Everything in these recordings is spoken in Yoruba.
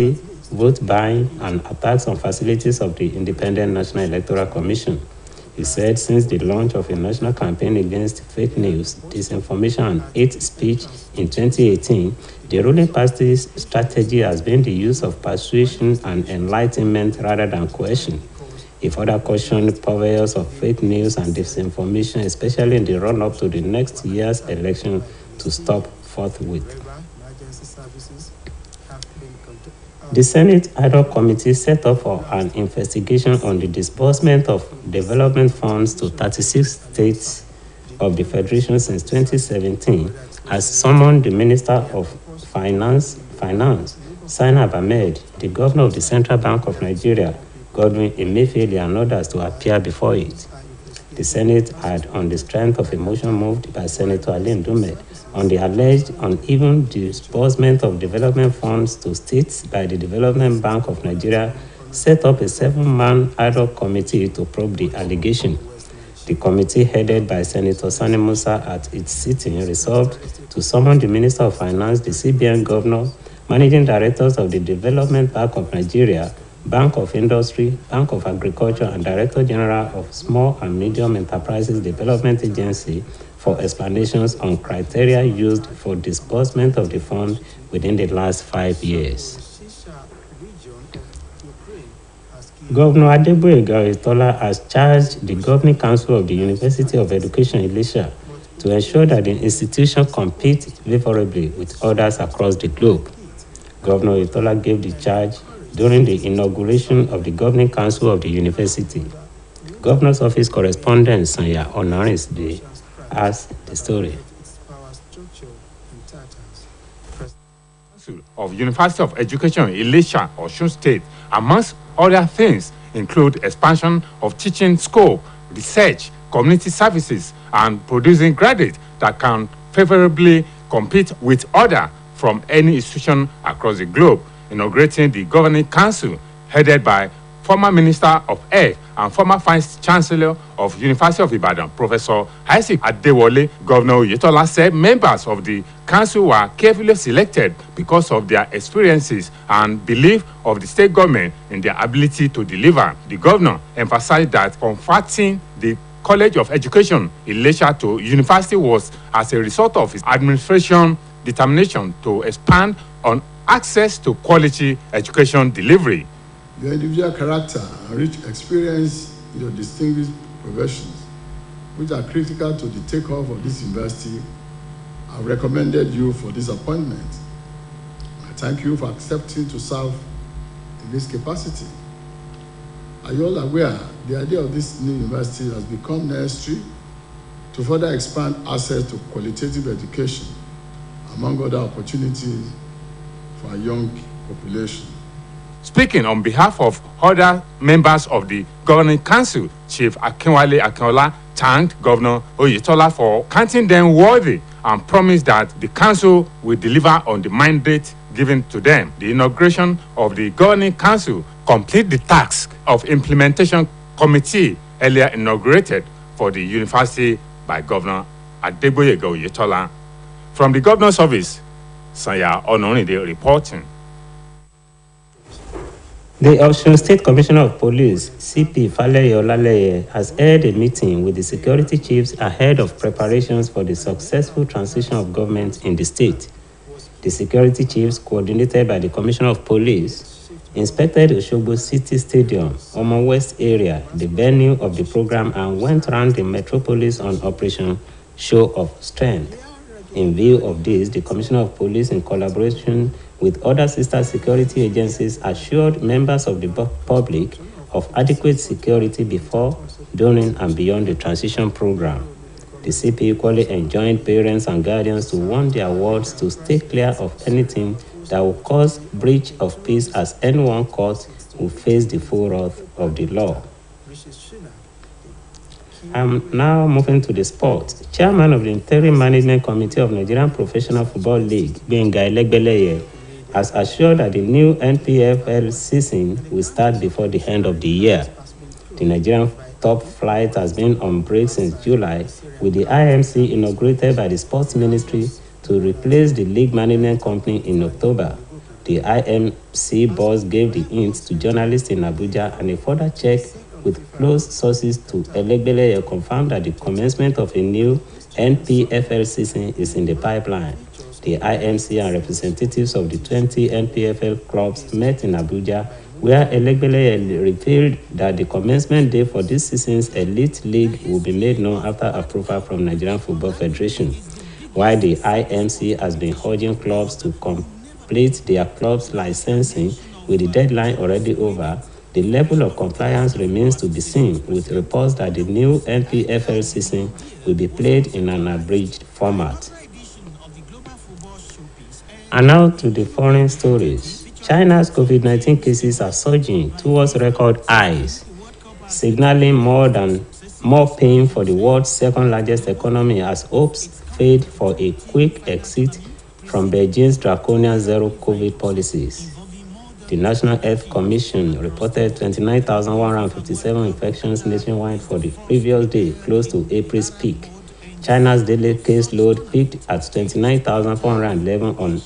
vote buying, and attacks on facilities of the Independent National Electoral Commission. He said since the launch of a national campaign against fake news, disinformation, and hate speech in 2018, the ruling party's strategy has been the use of persuasion and enlightenment rather than coercion. He further cautioned purveyors of fake news and disinformation, especially in the run-up to the next year's election, to stop forthwith. The Senate Ad hoc Committee set up for an investigation on the disbursement of development funds to 36 states of the Federation since 2017 has summoned the Minister of Finance, Zainab Ahmed, the Governor of the Central Bank of Nigeria, Godwin Emefiele, and others to appear before it. The Senate had, on the strength of a motion moved by Senator Alain Dume, on the alleged uneven disbursement of development funds to states by the Development Bank of Nigeria, set up a 7-man ad hoc committee to probe the allegation. The committee, headed by Senator Sani Musa at its sitting, resolved to summon the Minister of Finance, the CBN Governor, Managing Directors of the Development Bank of Nigeria, Bank of Industry, Bank of Agriculture, and Director General of Small and Medium Enterprises Development Agency for explanations on criteria used for disbursement of the fund within the last 5 years. Governor Adeboyega Oyetola has charged the Governing Council of the University of Education Ilesha to ensure that the institution competes favorably with others across the globe. Governor Oyetola gave the charge during the inauguration of the Governing Council of the University. Governor's Office correspondent Sanya Onarisde has the story. Of University of Education Ilesha, Osun State, amongst other things, include expansion of teaching scope, research, community services, and producing graduates that can favorably compete with others from any institution across the globe. Inaugurating the Governing Council, headed by former Minister of Health and former Vice Chancellor of University of Ibadan, Professor Isaac Adewole, Governor Oyetola said members of the council were carefully selected because of their experiences and belief of the state government in their ability to deliver. The governor emphasized that converting the College of Education Ilesha to university was as a result of his administration determination to expand on access to quality education delivery. Your individual character and rich experience in your distinguished professions, which are critical to the takeoff of this university, have recommended you for this appointment. I thank you for accepting to serve in this capacity. Are you all aware the idea of this new university has become necessary to further expand access to qualitative education, among other opportunities for our young population? Speaking on behalf of other members of the Governing Council, Chief Akinwale Akinola thanked Governor Oyetola for counting them worthy and promised that the council will deliver on the mandate given to them. The inauguration of the Governing Council completed the task of implementation committee earlier inaugurated for the university by Governor Adeboyega Oyetola. From the Governor's Office, Saya Onoride reporting. The Osun State Commissioner of Police, CP Faleye Olaleye, has held a meeting with the security chiefs ahead of preparations for the successful transition of government in the state. The security chiefs, coordinated by the Commissioner of Police, inspected Osogbo City Stadium, Omo West area, the venue of the program, and went around the metropolis on Operation Show of Strength. In view of this, the Commissioner of Police, in collaboration with other sister security agencies, assured members of the public of adequate security before, during, and beyond the transition program. The CP equally enjoined parents and guardians to warn their wards to stay clear of anything that will cause breach of peace, as anyone caught will face the full wrath of the law. I'm now moving to the sport. Chairman of the Interim Management Committee of Nigerian Professional Football League, Gbenga Elegbeleye, has assured that the new NPFL season will start before the end of the year. The Nigerian top flight has been on break since July, with the IMC inaugurated by the Sports Ministry to replace the league management company in October. The The IMC boss gave the hint to journalists in Abuja, and a further check with close sources to Elegbeleye confirmed that the commencement of a new NPFL season is in the pipeline. The IMC and representatives of the 20 NPFL clubs met in Abuja, where Elegbeleye revealed that the commencement day for this season's elite league will be made known after approval from Nigerian Football Federation. While the IMC has been urging clubs to complete their club's licensing with the deadline already over, the level of compliance remains to be seen, with reports that the new NPFL season will be played in an abridged format. And now to the foreign stories. China's COVID-19 cases are surging towards record highs, signaling more pain for the world's second largest economy as hopes fade for a quick exit from Beijing's draconian zero-COVID policies. The National Health Commission reported 29,157 infections nationwide for the previous day, close to April's peak. China's daily caseload peaked at 29,411 on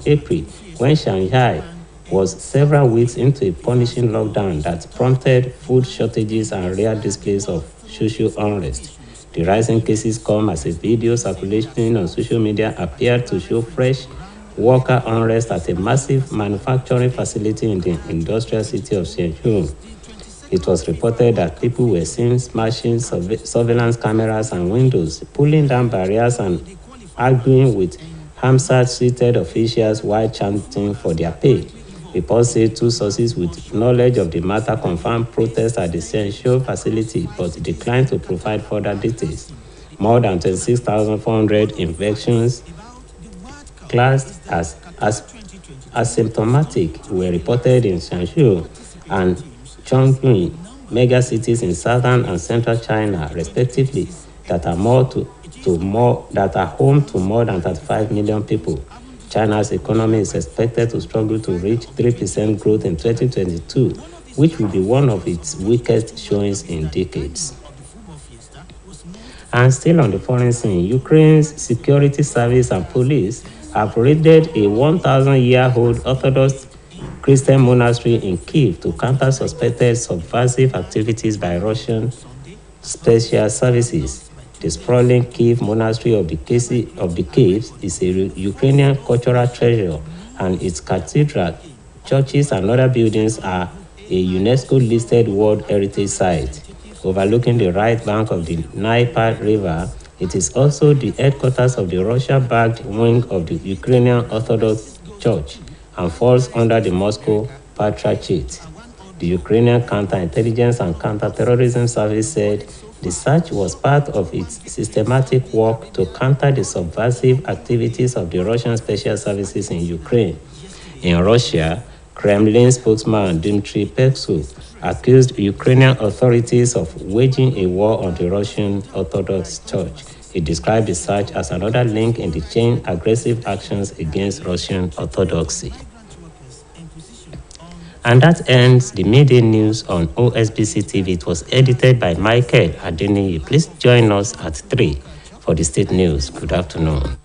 April, when Shanghai was several weeks into a punishing lockdown that prompted food shortages and rare displays of social unrest. The rising cases come as a video circulating on social media appeared to show fresh worker unrest at a massive manufacturing facility in the industrial city of Shenzhen. It was reported that people were seen smashing surveillance cameras and windows, pulling down barriers and arguing with Hampshire-seated officials while chanting for their pay. Reports say two sources with knowledge of the matter confirmed protests at the Shenzhen facility but declined to provide further details. More than 26,400 infections classed as asymptomatic were reported in Shenzhen and Chongqing, megacities in southern and central China, respectively, that are home to more than 35 million people. China's economy is expected to struggle to reach 3% growth in 2022, which will be one of its weakest showings in decades. And still on the foreign scene, Ukraine's security service and police have raided a 1,000-year-old Orthodox Christian monastery in Kyiv to counter suspected subversive activities by Russian special services. The sprawling Kyiv monastery of the Caves is a Ukrainian cultural treasure, and its cathedral, churches, and other buildings are a UNESCO-listed World Heritage Site. Overlooking the right bank of the Dnieper River, it is also the headquarters of the Russia-backed wing of the Ukrainian Orthodox Church and falls under the Moscow Patriarchate. The Ukrainian Counterintelligence and Counterterrorism Service said the search was part of its systematic work to counter the subversive activities of the Russian special services in Ukraine. In Russia, Kremlin spokesman Dmitry Peskov accused Ukrainian authorities of waging a war on the Russian Orthodox Church. He described the search as another link in the chain of aggressive actions against Russian Orthodoxy. And that ends the Midday News on Osbc TV. It was edited by Michael Adeniyi. Please join us at 3 for the state news. Good afternoon.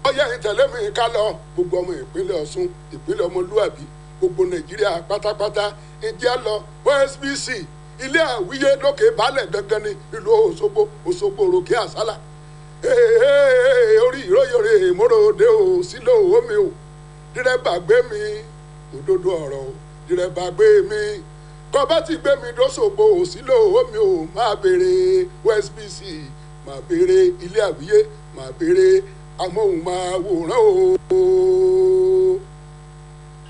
ọyẹ ìtẹ̀lé mi ká lọ gbogbo ọmọ ìpínlẹ̀ Ọ̀ṣun ìpínlẹ̀ ọmọlúwàbí gbogbo Nàìjíríà pátápátá ìjẹ́ lọ Osbc ilé àwíyé lókè balẹ̀ gangan ní ìlú Òṣogbo òròkè àsálà orí ìróyòrè móròdé o sílò omi o dírẹ́bà gbé mi òdodo ọ̀rọ̀ o dírẹ́bà gbé mi kọ́bá ti gbé mi dóṣogbo o sílò omi o máa béèrè Osbc máa béèrè ilé àwíyé máa béèrè amóhùnmáwòrán o.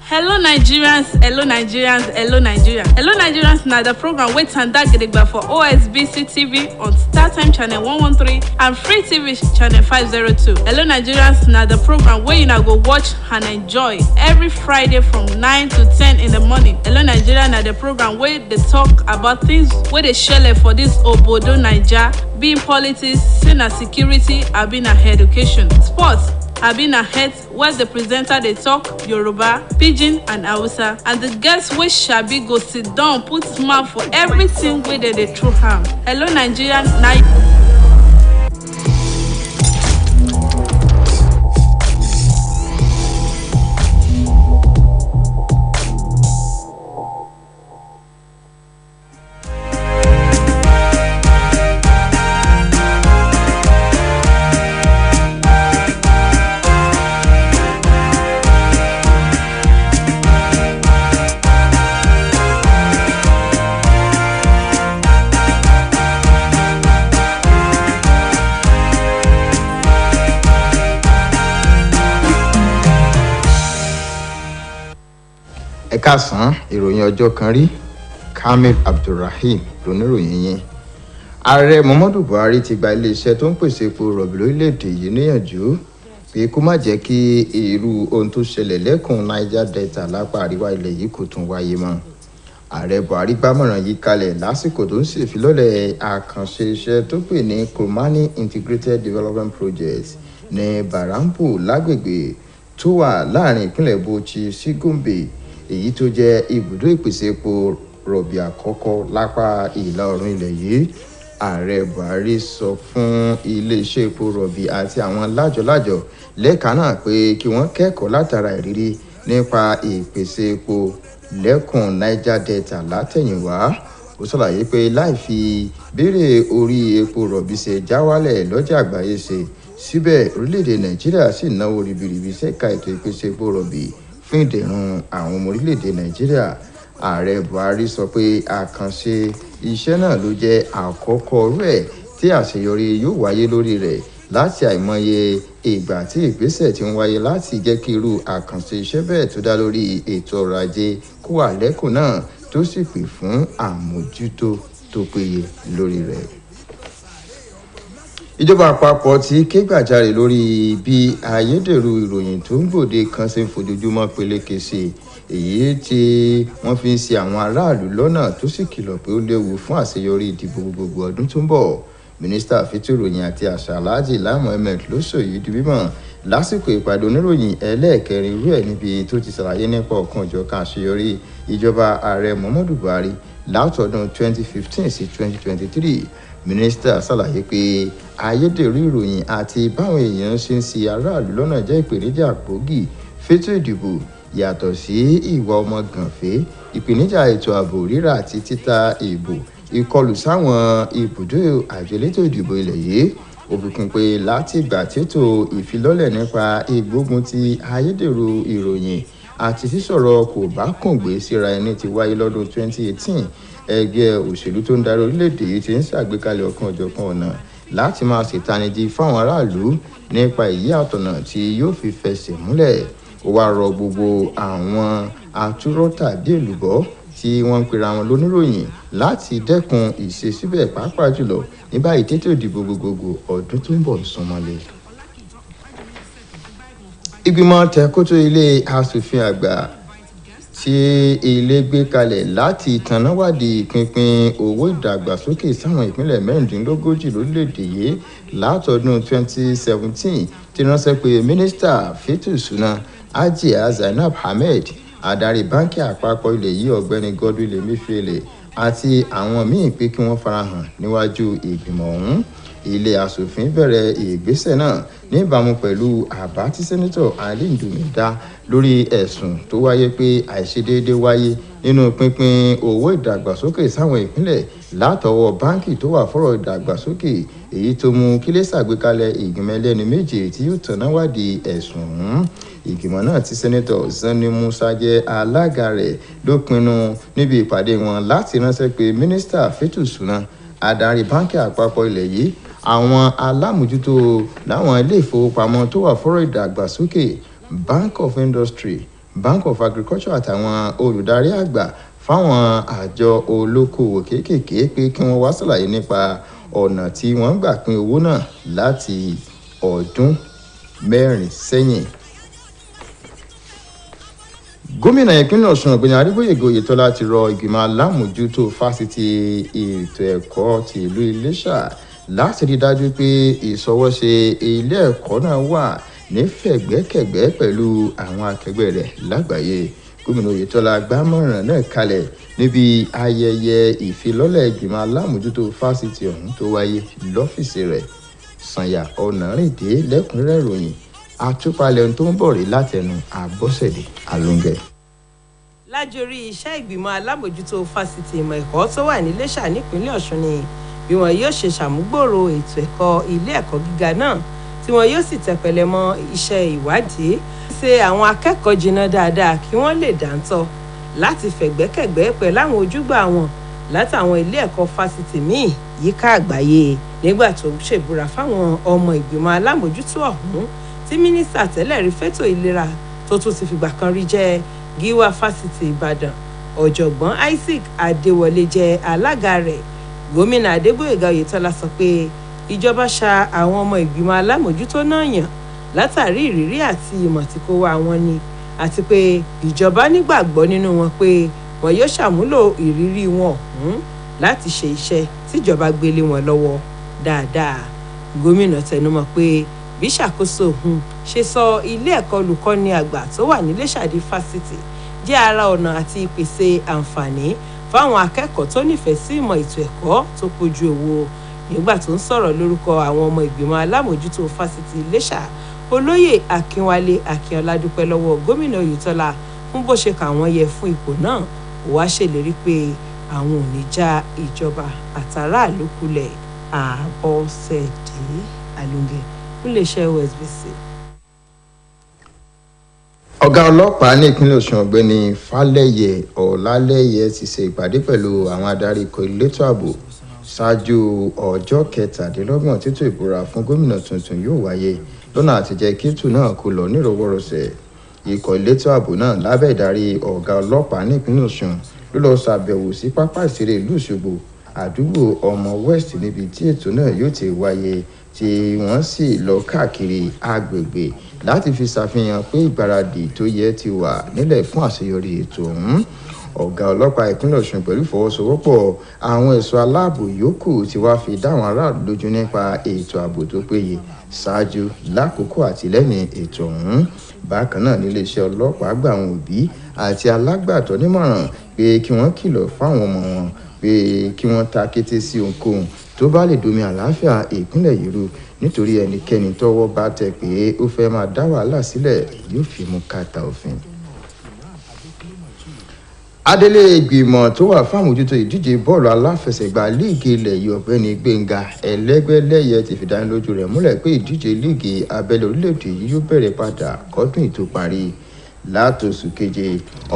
Hello Nigerians, hello Nigerians, hello Nigerians. Hello Nigerians na the program wey tanda gidigba for Osbc TV on StarTime channel 113 and Free TV channel 502. Hello Nigerians na the program wey una go watch and enjoy every Friday from 9 to 10 in the morning. Hello Nigeria na the program wey dey talk about things wey dey shele for this obodo Naija, be in politics, say na security, abi na education, sports, abi na health, where the presenter dey talk Yoruba, Pidgin and Hausa, and the guests wey sabi go sit down put mouth for everything wey dem dey throw am. Hello Nigeria na. Ẹ káàsán, ìròyìn ọjọ́ kan rí Kamil Abdulrahim lóníròyìn yín. Ààrẹ Muhammadu Buhari ti gba iléeṣẹ́ tó ń pèsè epo rọ̀bì lórílẹ̀‐èdè yìí níyànjú pé kó má jẹ́ kí irú ohun tó ṣẹlẹ̀ lẹ́kùn Niger Delta lápá àríwá ilẹ̀ yìí kó tún wáyé mọ́. Ààrẹ Buhari gbámọ̀ràn yìí kalẹ̀ lásìkò tó ń ṣèfilọ́lẹ̀ àkànṣe iṣẹ́ tó pè ní Kromani Integrated Development Project ní Barampo lágbègbè tó wà láàrin ìpínlẹ̀ Bauchi sí Gombe, èyí tó jẹ́ ibùdó ìpèsè epo rọ̀bì àkọ́kọ́ lápá ìlà oòrùn ilẹ̀ yìí. Ààrẹ Buhari sọ fún iléeṣẹ́ epo rọ̀bì àti àwọn lájọlájọ lẹ́ka náà pé kí wọ́n kẹ́kọ̀ọ́ látara ìrírí nípa ìpèsè epo lẹ́kùn Niger Delta látẹ̀yìnwá. Ó ṣàlàyé pé láì fi béèrè orí epo rọ̀bì ṣe já wálẹ̀ lọ́jà àgbáyé ṣe, síbẹ̀ orílẹ̀-èdè Nàìjíríà sì náwó ribiribi ṣẹ́ka ètò ìpèsè epo rọ̀bì fún ìdẹ̀rùn àwọn ọmọ orílẹ̀-èdè Nàìjíríà. Ààrẹ Buhari sọ pé àkànṣe iṣẹ́ náà ló jẹ́ àkọ́kọ́ rú ẹ̀ tí àṣeyọrí yóò wáyé lórí rẹ̀ láti àìmọye ìgbà tí ìgbésẹ̀ ti ń wáyé láti jẹ́ kí irú àkànṣe iṣẹ́ bẹ́ẹ̀ tó dá lórí ètò ọrọ̀ ajé kó wà lẹ́kùn náà tó sì pè fún àmójútó tó péye lórí rẹ̀. Ìjọba àpapọ̀ ti ké gbàjarè lórí bí ayédèrú ìròyìn tó ń gbòde kan ṣe ń fojoojúmọ́ peléke sí èyí tí wọ́n fi ń ṣì àwọn aráàlú lọ́nà tó sì kìlọ̀ pé ó léwu fún àṣeyọrí ìdìbò gbogbogbò ọdún tó ń bọ̀. Mínísítà fẹ́tò ìròyìn àti àṣà Alhaji Lai Mohammed ló sọ èyí di mímọ̀ lásìkò ìpàdé oníròyìn ẹlẹ́ẹ̀kẹrin irú ẹ̀ níbi tó ti ṣàlàyé nípa ọ̀kan-ò-jọ̀kan àṣeyọrí ìjọba ààrẹ Muhammadu Buhari látọdún 2015 sí 2023. Mínísítà ṣàlàyé pé ayédèrú ìròyìn àti báwọn èèyàn ṣe ń ṣì aráàlú lọ́nà jẹ́ ìpèníjà gbòógì fétò ìdìbò, yàtọ̀ sí ìwà ọmọ gànfẹ́, ìpèníjà ètò ààbò rírà àti títa ìbò, ìkọlù sáwọn ibùdó àjọ elétò ìdìbò ilẹ̀ yìí. Ó fi kún pé láti ìgbà tètò ìfilọ́lẹ̀ nípa ìgbógun ti ayédèrú ìròyìn àti sísọ̀rọ̀ kò bá kùngbé síra ẹni ti wáyé lọ́dún 2018, ẹgbẹ́ òṣèlú tó ń darí orílẹ̀-èdè yìí ti ń ṣàgbékalẹ̀ ọ̀kan-ò-jọ̀kan ọ̀nà láti máa ṣètanijí fáwọn aráàlú nípa ìyí àtọ̀nà tí yóò fi fẹsẹ̀ múlẹ̀. Ó wá rọ gbogbo àwọn atúrọ́ tàbí èlùbọ́ tí wọ́n ń pera wọn lóníròyìn láti dẹ́kun ìṣesíbẹ̀ pàápàá jùlọ ní báyìí tètò ìdìbò gbogbogbò ọdún tó ń bọ̀ súnmọ́lé. Ìgbìmọ̀ tẹ̀kótó ilé aṣòfin àgbà tí ilé gbé kalẹ̀ láti tanáwádìí ìpínpín owó ìdàgbàsókè sáwọn ìpínlẹ̀ 36 lórílẹ̀‐èdè yìí látọdún 2017 ti ránṣẹ́ pé mínísítà fẹ́tò ìṣúná Hajia Zainab Ahmed, adarí báńkì àpapọ̀ ilẹ̀ yìí ọ̀gbẹ́ni Godwin Emefiele àti àwọn míín pé kí wọ́n farahàn níwájú ìgbìmọ̀ ọ̀hún. Ilé aṣòfin bẹ̀rẹ̀ ìgbésẹ̀ náà níbàámu pẹ̀lú àbá tí sẹ́nitọ̀ alíndùmí dá lórí ẹ̀sùn tó wáyé pé àìṣedéédé wáyé nínú pínpín owó ìdàgbàsókè sáwọn ìpínlẹ̀ látọwọ́ báńkì tó wà fọ́rọ̀ ìdàgbàsókè èyí tó mú kílé ṣàgbékalẹ̀ ìgbìmọ̀ ẹlẹ́ni méje tí yóò tọ̀nà wádìí ẹ̀sùn ọ̀hún. ìgbìmọ̀ náà tí sẹ́nitọ̀ Sani Musa jẹ́ alága rẹ̀ ló pinnu níbi ìpàdé wọn láti ránṣẹ́ pé mínísítà fẹ́tò ìṣúná adarí báńkì àpapọ̀ ilẹ̀ yìí àwọn alámòjútó láwọn ilé ìfowópamọ́ tó wà fọ́rọ̀ ìdàgbàsókè Bank of Industry, Bank of Agriculture àtàwọn olùdarí àgbà fáwọn àjọ olókoòwò kéékèèké pé kí wọ́n wá ṣàlàyé nípa ọ̀nà tí wọ́n gbà pín owó náà láti ọdún 4 sẹ́yìn. Gómìnà ìpínlẹ̀ Ọ̀ṣun Ọ̀gbẹ́ni Adégbóyèga Oyètọ́lá ti rọ ìgbìmọ̀ alámòjútó fásitì ètò ẹ̀kọ́ ti ìlú Iléṣà láti rí dájú pé ìṣọwọ́ṣe ilé ẹ̀kọ́ náà wà ní fẹ̀gbẹ́kẹ̀gbẹ́ pẹ̀lú àwọn akẹgbẹ́ rẹ̀ lágbàáyé. Gómìnà Oyètọ́lá gbámọ̀ràn náà kalẹ̀ níbi ayẹyẹ ìfilọ́lẹ̀ ìgbìmọ̀ alámòjútó fásitì ọ̀hún tó wáyé lọ́fíìsì rẹ̀. Sànyà Ọ̀nàrìndé lẹ́kùnrẹ́rẹ́ ìròyìn àtúpalẹ̀ ohun tó ń bọ̀ rí látẹnu Àbọ́sẹ̀dé Alóńgẹ. lájorí iṣẹ́ ìgbìmọ̀ alámòjútó fásitì ìmọ̀ ẹ̀kọ́ tó wà ní Iléṣà nípínlẹ̀ Ọ̀ṣun ni bí wọn yóò ṣe ṣàmúgbòòrò ètò ẹ̀kọ́ ilé ẹ̀kọ́ gíga náà tí wọn yóò sì tẹpẹlẹ mọ́ iṣẹ́ ìwádìí ṣe àwọn akẹ́kọ̀ọ́ jiná dáadáa kí wọ́n lè dáńtọ́ láti fẹ̀gbẹ́kẹ̀gbẹ́ pẹ̀lú àwọn ojúgbà wọn látàwọn ilé ẹ̀kọ́ fásitì míì yíká àgbáyé. Nígbà tó ń ṣèbúra fáwọn ọmọ ìgbìmọ̀ alámòjútó ọ̀hún tí mínísítà tẹ́lẹ̀ rí fẹ́tò ìlera tó tún ti fìgbà kan rí jẹ́ gíwá fásitì Ìbàdàn ọ̀jọ̀gbọ́n Isaac Adéwọlé jẹ́ alága rẹ̀. Gómìnà Adégbóyèga Oyètọ́lá sọ pé ìjọba ṣa àwọn ọmọ ìgbìmọ̀ alámòjútó náà yàn látàrí ìrírí àti ìmọ̀ tí kò wá wọn ni àti pé ìjọba nígbàgbọ́ nínú wọn pé wọn yóò ṣàmúlò ìrírí wọn ọ̀hún láti ṣe iṣẹ́ tíjọba gbélé wọn lọ́wọ́ dáadáa. Gómìnà tẹnumọ́ pé bí ṣàkóso òun ṣe sọ ilé ẹ̀kọ́ olùkọ́ni àgbà tó wà ní Iléṣà di fásitì jẹ́ ara ọ̀nà àti ìpèsè àǹfààní fáwọn akẹ́kọ̀ọ́ tó nífẹ̀ẹ́ sí ìmọ̀ ètò ẹ̀kọ́ tó pójú owó. Nígbà tó ń sọ̀rọ̀ lórúkọ àwọn ọmọ ìgbìmọ̀ alámòjútó fásitì Iléṣà, olóyè Akínwálé Akínọlá dúpẹ́ lọ́wọ́ gómìnà Oyètọ́lá fún bó ṣe kà wọ́n yẹ fún ipò náà. Ó wá ṣèlérí pé àwọn ò ní já ìjọba àtàràlú kulẹ̀. Àbọ̀sẹ̀dé Alóńgẹ iléeṣẹ́ Osbc. Ọ̀gá ọlọ́pàá ní ìpínlẹ̀ Ọ̀ṣun Ọ̀gbẹ́ni Fálẹ́yẹ Ọ̀làlẹ́yẹ ti ṣe ìpàdé pẹ̀lú àwọn adarí ikọ̀ elétò ààbò ṣáájú ọjọ́ 27 títò ìbúra fún gómìnà tuntun yóò wáyé lọ́nà àtijẹ́ kí ètò náà kó lọ nírọ̀wọ́rọ̀sẹ̀. Ikọ̀ elétò ààbò náà lábẹ́ ìdarí ọ̀gá ọlọ́pàá ní ìpínlẹ̀ Ọ̀ṣun ló lọ ṣàbẹ̀wò sí pápá ìṣeré ìlú Òṣogbo àdúgbò ọmọ West níbi tí ètò náà yóò ti wáyé tí wọ́n sì lọ káàkiri agbègbè láti fi ṣàfihàn pé ìgbáradì tó yẹ ti wà nílẹ̀ fún àṣeyọrí ètò ọ̀hún. Ọ̀gá ọlọ́pàá ìpínlẹ̀ Ọ̀ṣun pẹ̀lú ìfọwọ́sowọ́pọ̀ àwọn ẹ̀ṣọ́ aláàbò yòókù ti wá fi dá àwọn aráàlú lójú nípa ètò ààbò tó péye ṣáájú lákòókò àti lẹ́yìn ètò ọ̀hún. Bákan náà níléeṣẹ́ ọlọ́pàá gba àwọn òbí àti alágbàtọ́ nímọ̀ràn pé kí wọ́n kìlọ̀ fáwọn ọmọ wọn pé kí wọ́n ta kété sí ohunkóhun tó bá lè domi àlàáfíà ìpínlẹ̀ yìí rú nítorí ẹnikẹ́ni tọ́wọ́ bá tẹ̀ pé ó fẹ́ máa dá wàhálà sílẹ̀ yóò fi mú kàtà òfin. Adélé ìgbìmọ̀ tó wà fún àmójútó ìdíje bọ́ọ̀lù aláfẹsẹ̀gbá líìgì ilẹ̀ yìí Ọ̀gbẹ́ni Gbénga Ẹlẹ́gbẹ́lẹ́yẹ ti fìdánilójú rẹ̀ múlẹ̀ pé ìdíje líìgì abẹ́lé orílẹ̀-èdè yìí yóò bẹ̀rẹ̀ padà kọ́dún ìtó parí. Látòṣù keje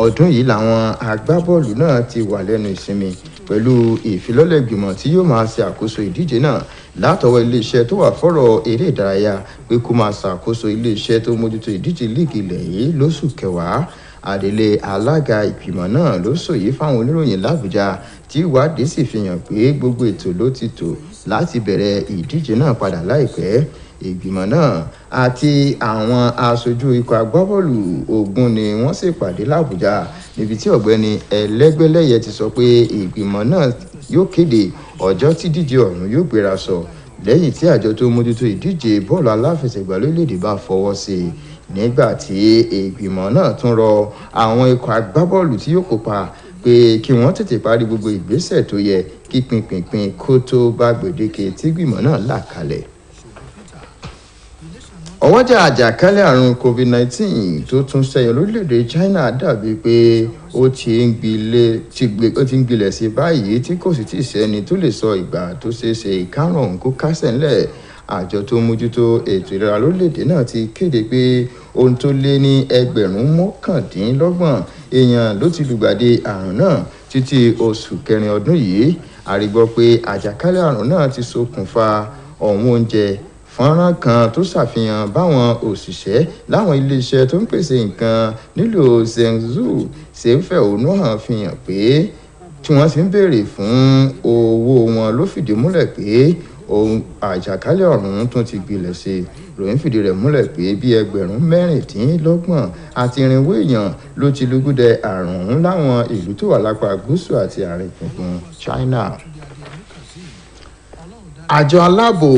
ọdún yìí làwọn agbábọ́ọ̀lù náà ti wà lẹ́nu ìsinmi pẹ̀lú ìfilọ́lẹ̀ ìgbìmọ̀ tí yóò máa ṣe àkóso ìdíje náà látọwọ́ iléeṣẹ́ tó wà fọ́rọ̀ eré ìdárayá pé kó máa ṣàkóso iléeṣẹ́ tó mójútó ìdíje líìgì ilẹ̀ yìí lóṣù kẹwàá. Adelé alága ìgbìmọ̀ náà ló sòyí fáwọn oníròyìn l'Àbújá tí ìwádìí sì fi hàn pé gbogbo ètò ló ti tò láti bẹ̀rẹ̀ ìdíje náà padà láìpẹ́. Ìgbìmọ̀ náà àti àwọn aṣojú ikọ̀ agbábọ́ọ̀lù Ògùn ni wọ́n sì pàdé l'Àbújá níbi tí Ọ̀gbẹ́ni Ẹlẹ́gbẹ́lẹ́yẹ ti sọ pé ìgbìmọ̀ náà yóò kéde ọjọ́ tí ìdíje ọ̀hún yóò gbéra sọ lẹ́yìn tí àjọ tó mójútó ìdíje bọ́ọ̀lù aláfẹsẹ̀gbá lórílẹ̀-èdè bá fọwọ́ sí i. Nígbà tí ìgbìmọ̀ náà tún rọ àwọn ikọ̀ agbábọ́ọ̀lù tí yóò kópa pé kí wọ́n tètè parí gbogbo ìgbésẹ̀ tó yẹ kí pinpin kó tó bá gbèdéke tí ìgbìmọ̀ náà là kalẹ̀. ọwọ́jà àjàkálẹ̀ àrùn covid-19 tó tún ṣẹyọ lórílẹ̀‐èdè China dàbí pé ó ti ń gbilẹ̀ sí báyìí tí kò sì tí ì sẹ́ni tó lè sọ ìgbà tó ṣeé ṣe ìkárùn ọ̀hún kó kásẹ̀ ńlẹ̀. àjọ tó mójútó ètò ìlera lórílẹ̀‐èdè náà ti kéde pé ohun tó lé ní 29,000 èèyàn ló ti lùgbàdì àrùn náà títí oṣù kẹrin ọdún yìí. a rí gbọ́ pé àjàkálẹ̀ àrùn náà ti ṣokùnfà ọ̀wọ́n oúnjẹ. fọ́nrán kan tó ṣàfihàn báwọn òṣìṣẹ́ láwọn iléeṣẹ́ tó ń pèsè nǹkan nílùú Zhengzhou ṣe ń fẹ̀hónú hàn fi hàn pé tí wọ́n ti ń béèrè fún owó wọn ló fìdí múlẹ̀ pé ohun àjàkálẹ̀ ọ̀run tún ti gbilẹ̀ sí i. ròyìn fìdí rẹ̀ múlẹ̀ pé bí 26,000 àti irinwó èèyàn ló ti lùgbùdẹ àrùn ọ̀hún láwọn ìlú tó wà lápá gúúsù àti àárín gbùngbùn China. àjọ aláàbò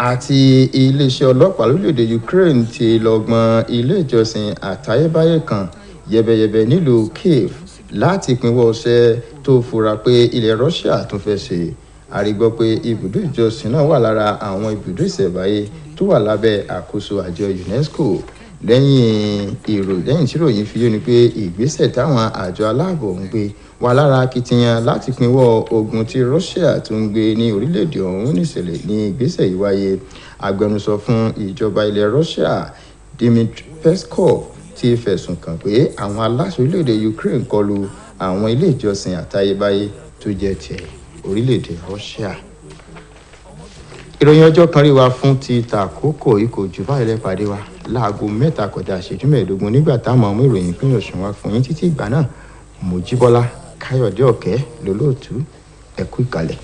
àti iléeṣẹ́ ọlọ́pàá lórílẹ̀‐èdè Ukraine ti lọ́gbọ̀n ilé ìjọsìn àtayébáyé kan yẹbẹyẹbẹ nílùú Kiev láti pinwọ́ ọṣẹ́ tó fura pé ilẹ̀ Russia tún fẹ́ ṣe. a rí gbọ́ pé ibùdó ìjọsìn náà wà lára àwọn ibùdó ìṣẹ̀báyé tó wà lábẹ́ àkóso àjọ UNESCO. lẹ́yìn tí ìròyìn fi yé ni pé ìgbésẹ̀ táwọn àjọ aláàbò ń gbé wà lára akitiyan láti pinwọ́ ogun tí Russia tó ń gbé ní orílẹ̀-èdè ọ̀hún níṣẹ̀lẹ̀ ní ìgbésẹ̀ yìí wáyé. agbẹnusọ fún ìjọba ilẹ̀ Russia Dmitry Peskov ti fẹ̀sùn kàn pé àwọn aláṣẹ orílẹ̀-èdè Ukraine kọlu àwọn ilé ìjọsìn àtayébáyé tó jẹ́ tiẹ̀ orílẹ̀-èdè Russia. ìròyìn ọjọ́ kan rí wa fún ti tàkókò ikọ̀ jù báyìí lẹ́pàdé wa láago 3:15 nígbà táwọn ọmọ ìròyìn ìpínlẹ̀ Ọ̀ṣun wá fún yín títí ìgbà náà. Mojíbọ́lá Káyọ̀dé Ọ̀kẹ́ lolóòtú. ẹ kú ìkàlẹ̀.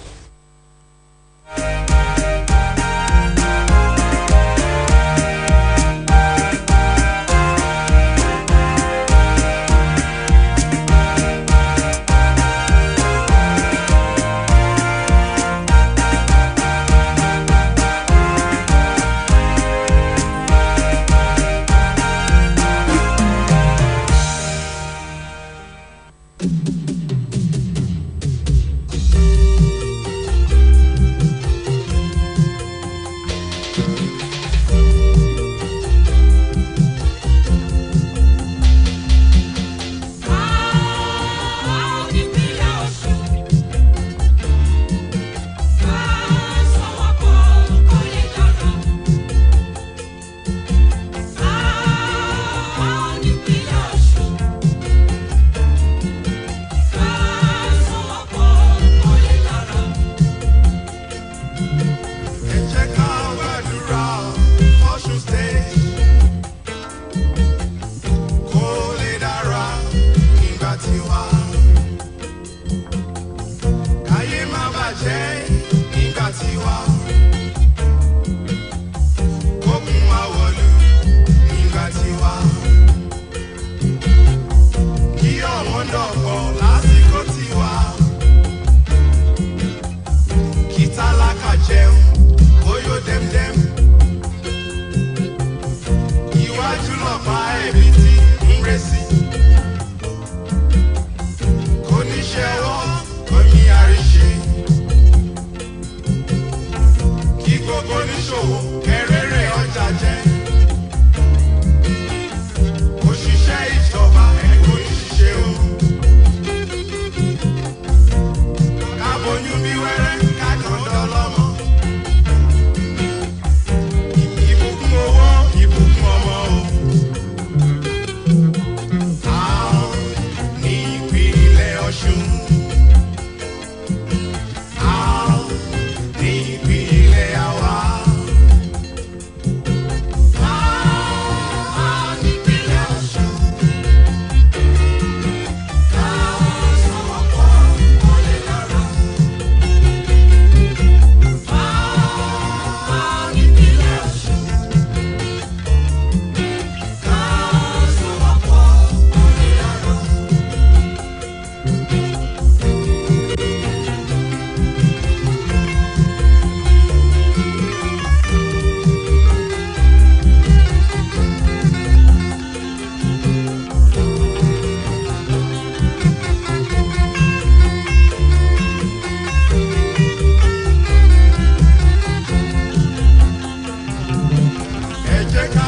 Ẹ jẹ́ ká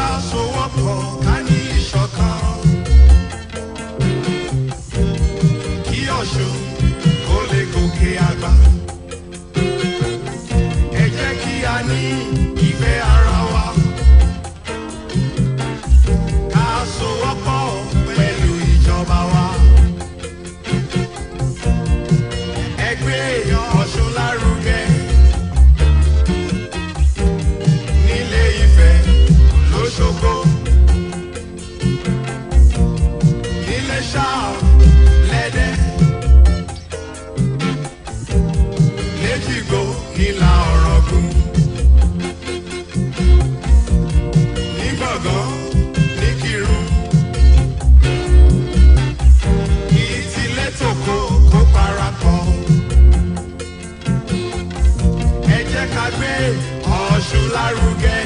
lóṣogbo níléṣà lẹ́dẹ̀ léjìgbò nílà ọ̀rọ̀gùn ní gbọ̀ngàn ní kírun ìtìlẹ̀ tòkó kó parapọ̀ ẹ jẹ́ ká gbé Ọ̀ṣun lárugẹ.